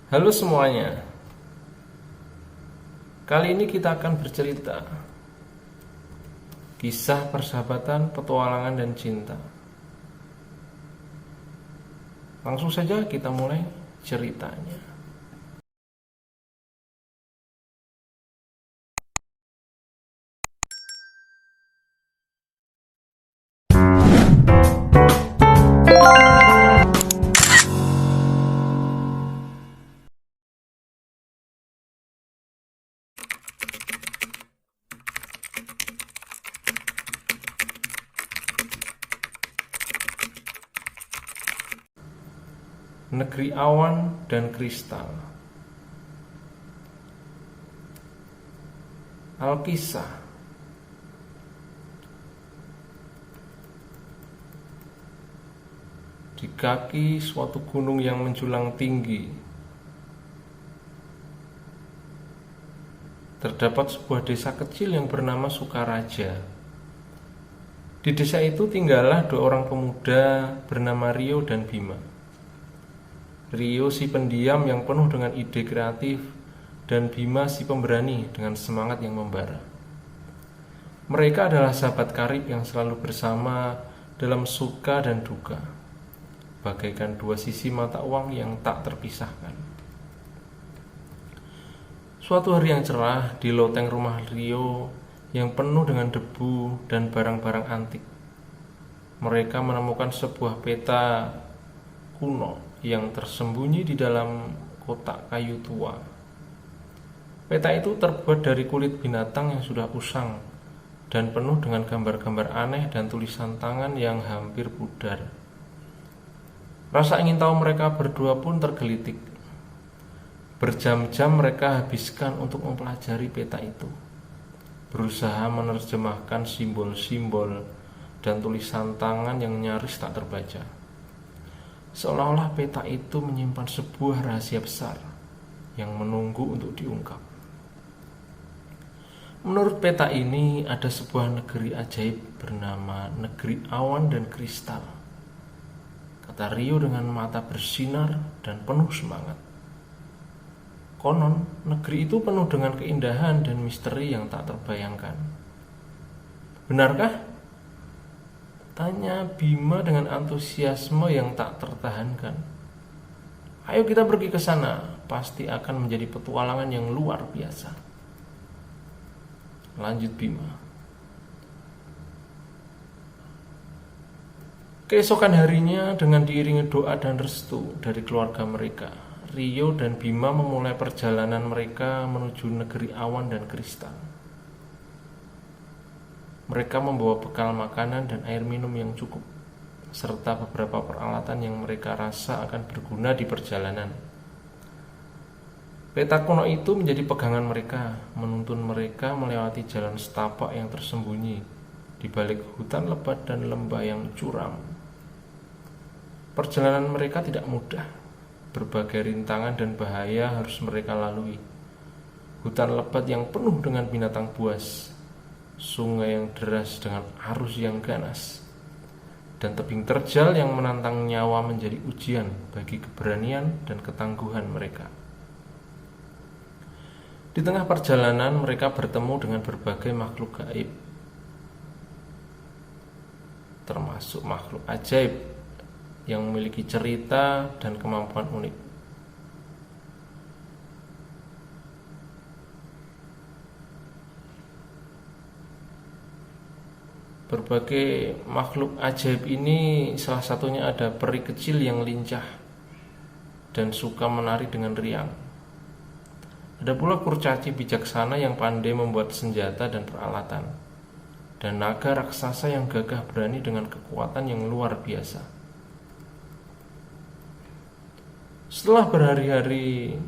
Halo semuanya. Kali ini kita akan bercerita kisah persahabatan, petualangan, dan cinta. Langsung saja kita mulai ceritanya. Negeri awan dan kristal. Alkisah. Di kaki suatu gunung yang menjulang tinggi, terdapat sebuah desa kecil yang bernama Sukaraja. Di desa itu tinggallah dua orang pemuda bernama Rio dan Bima. Rio si pendiam yang penuh dengan ide kreatif, dan Bima si pemberani dengan semangat yang membara. Mereka adalah sahabat karib yang selalu bersama dalam suka dan duka, bagaikan dua sisi mata uang yang tak terpisahkan. Suatu hari yang cerah di loteng rumah Rio yang penuh dengan debu dan barang-barang antik, mereka menemukan sebuah peta kuno yang tersembunyi di dalam kotak kayu tua. Peta itu terbuat dari kulit binatang yang sudah usang dan penuh dengan gambar-gambar aneh dan tulisan tangan yang hampir pudar. Rasa ingin tahu mereka berdua pun tergelitik. Berjam-jam mereka habiskan untuk mempelajari peta itu, berusaha menerjemahkan simbol-simbol dan tulisan tangan yang nyaris tak terbaca. Seolah-olah peta itu menyimpan sebuah rahasia besar yang menunggu untuk diungkap. Menurut peta ini ada sebuah negeri ajaib bernama Negeri Awan dan Kristal, kata Rio dengan mata bersinar dan penuh semangat. Konon, negeri itu penuh dengan keindahan dan misteri yang tak terbayangkan. Benarkah? Tanya Bima dengan antusiasme yang tak tertahankan. Ayo kita pergi ke sana, pasti akan menjadi petualangan yang luar biasa. Lanjut Bima. Keesokan harinya dengan diiringi doa dan restu dari keluarga mereka, Rio dan Bima memulai perjalanan mereka menuju negeri awan dan kristal. Mereka membawa bekal makanan dan air minum yang cukup, serta beberapa peralatan yang mereka rasa akan berguna di perjalanan. Peta kuno itu menjadi pegangan mereka, menuntun mereka melewati jalan setapak yang tersembunyi di balik hutan lebat dan lembah yang curam. Perjalanan mereka tidak mudah. Berbagai rintangan dan bahaya harus mereka lalui. Hutan lebat yang penuh dengan binatang buas, sungai yang deras dengan arus yang ganas, dan tebing terjal yang menantang nyawa menjadi ujian bagi keberanian dan ketangguhan mereka. Di tengah perjalanan mereka bertemu dengan berbagai makhluk gaib, termasuk makhluk ajaib yang memiliki cerita dan kemampuan unik. Berbagai makhluk ajaib ini salah satunya ada peri kecil yang lincah dan suka menari dengan riang. Ada pula kurcaci bijaksana yang pandai membuat senjata dan peralatan, dan naga raksasa yang gagah berani dengan kekuatan yang luar biasa. Setelah berhari-hari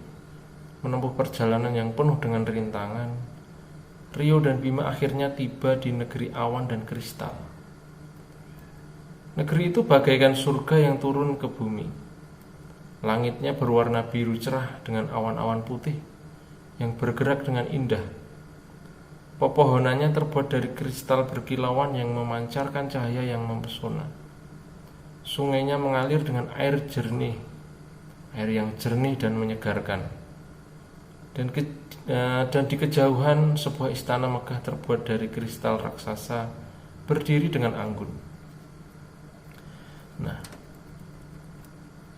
menempuh perjalanan yang penuh dengan rintangan, Rio dan Bima akhirnya tiba di negeri awan dan kristal. Negeri itu bagaikan surga yang turun ke bumi. Langitnya berwarna biru cerah dengan awan-awan putih yang bergerak dengan indah. Pepohonannya terbuat dari kristal berkilauan yang memancarkan cahaya yang mempesona. Sungainya mengalir dengan air jernih air yang jernih dan menyegarkan. Dan di kejauhan sebuah istana megah terbuat dari kristal raksasa berdiri dengan anggun. Nah,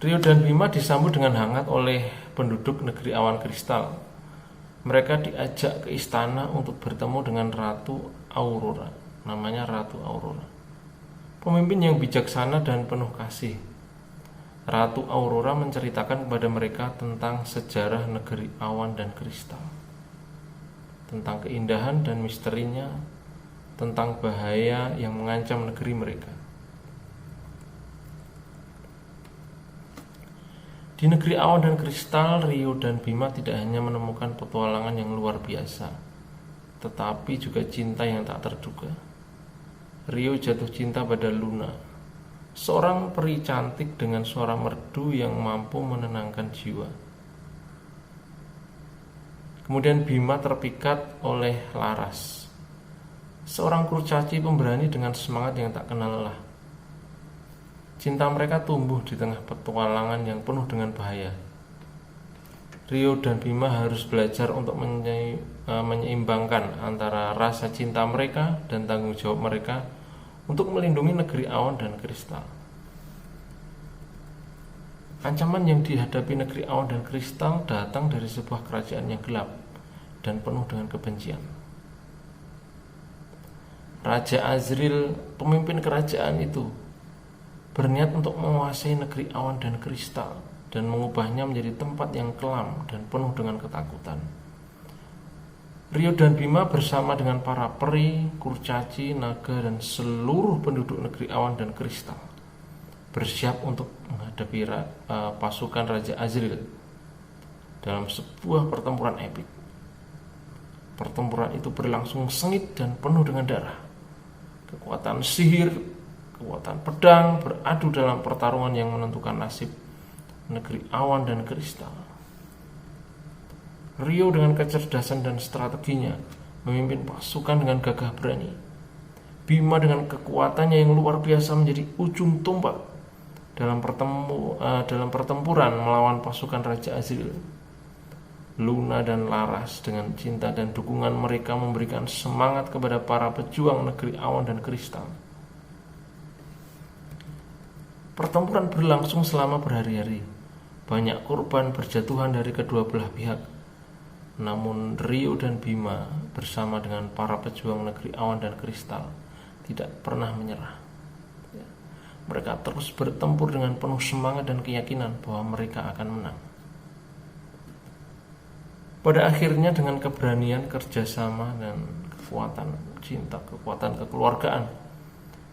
Rio dan Bima disambut dengan hangat oleh penduduk negeri awan kristal. Mereka diajak ke istana untuk bertemu dengan Ratu Aurora. Namanya Ratu Aurora, pemimpin yang bijaksana dan penuh kasih. Ratu Aurora menceritakan kepada mereka tentang sejarah negeri awan dan kristal, tentang keindahan dan misterinya, tentang bahaya yang mengancam negeri mereka. Di negeri awan dan kristal, Rio dan Bima tidak hanya menemukan petualangan yang luar biasa, tetapi juga cinta yang tak terduga. Rio jatuh cinta pada Luna, seorang peri cantik dengan suara merdu yang mampu menenangkan jiwa. Kemudian Bima terpikat oleh Laras, seorang kurcaci pemberani dengan semangat yang tak kenal lelah. Cinta mereka tumbuh di tengah petualangan yang penuh dengan bahaya. Rio dan Bima harus belajar untuk menyeimbangkan antara rasa cinta mereka dan tanggung jawab mereka untuk melindungi negeri awan dan kristal. Ancaman yang dihadapi negeri awan dan kristal datang dari sebuah kerajaan yang gelap dan penuh dengan kebencian. Raja Azril, pemimpin kerajaan itu, berniat untuk menguasai negeri awan dan kristal dan mengubahnya menjadi tempat yang kelam dan penuh dengan ketakutan. Rio dan Bima bersama dengan para peri, kurcaci, naga, dan seluruh penduduk negeri awan dan kristal bersiap untuk menghadapi pasukan Raja Azril dalam sebuah pertempuran epik. Pertempuran itu berlangsung sengit dan penuh dengan darah. Kekuatan sihir, kekuatan pedang beradu dalam pertarungan yang menentukan nasib negeri awan dan kristal. Rio dengan kecerdasan dan strateginya memimpin pasukan dengan gagah berani. Bima dengan kekuatannya yang luar biasa menjadi ujung tombak dalam pertempuran melawan pasukan Raja Azril. Luna dan Laras dengan cinta dan dukungan mereka memberikan semangat kepada para pejuang negeri awan dan kristal. Pertempuran berlangsung selama berhari-hari. Banyak korban berjatuhan dari kedua belah pihak. Namun Rio dan Bima bersama dengan para pejuang negeri awan dan kristal tidak pernah menyerah. Mereka terus bertempur dengan penuh semangat dan keyakinan bahwa mereka akan menang. Pada akhirnya dengan keberanian, kerjasama, dan kekuatan cinta, kekuatan kekeluargaan,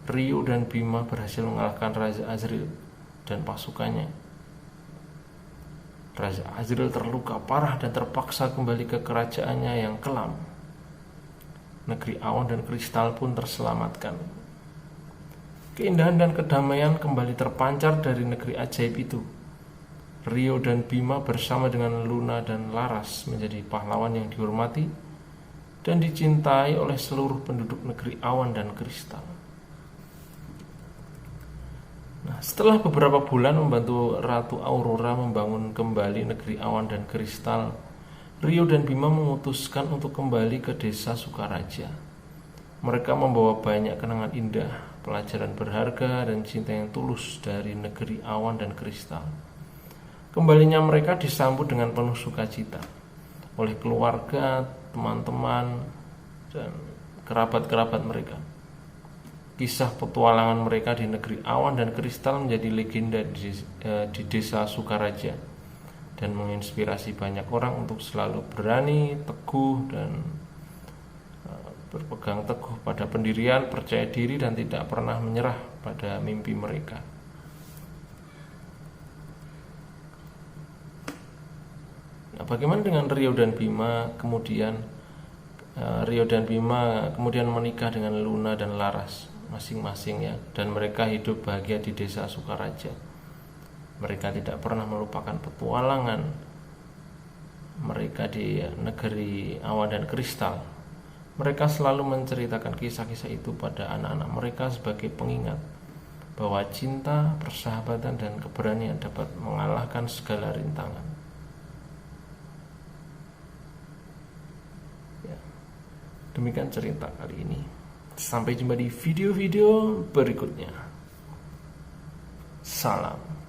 Rio dan Bima berhasil mengalahkan Raja Azril dan pasukannya. Raja Azril terluka parah dan terpaksa kembali ke kerajaannya yang kelam. Negeri awan dan kristal pun terselamatkan. Keindahan dan kedamaian kembali terpancar dari negeri ajaib itu. Rio dan Bima bersama dengan Luna dan Laras menjadi pahlawan yang dihormati dan dicintai oleh seluruh penduduk negeri awan dan kristal. Nah, setelah beberapa bulan membantu Ratu Aurora membangun kembali negeri awan dan kristal, Rio dan Bima memutuskan untuk kembali ke desa Sukaraja. Mereka membawa banyak kenangan indah, pelajaran berharga, dan cinta yang tulus dari negeri awan dan kristal. Kembalinya mereka disambut dengan penuh sukacita oleh keluarga, teman-teman, dan kerabat-kerabat mereka. Kisah petualangan mereka di negeri awan dan kristal menjadi legenda di desa Sukaraja dan menginspirasi banyak orang untuk selalu berani, teguh, dan berpegang teguh pada pendirian, percaya diri, dan tidak pernah menyerah pada mimpi mereka. Nah, bagaimana dengan Rio dan Bima kemudian? Rio dan Bima kemudian menikah dengan Luna dan Laras masing-masing ya, dan mereka hidup bahagia di desa Sukaraja. Mereka tidak pernah melupakan petualangan mereka di negeri awan dan kristal. Mereka selalu menceritakan kisah-kisah itu pada anak-anak mereka sebagai pengingat bahwa cinta, persahabatan, dan keberanian dapat mengalahkan segala rintangan. Ya, demikian cerita kali ini. Sampai jumpa di video-video berikutnya. Salam.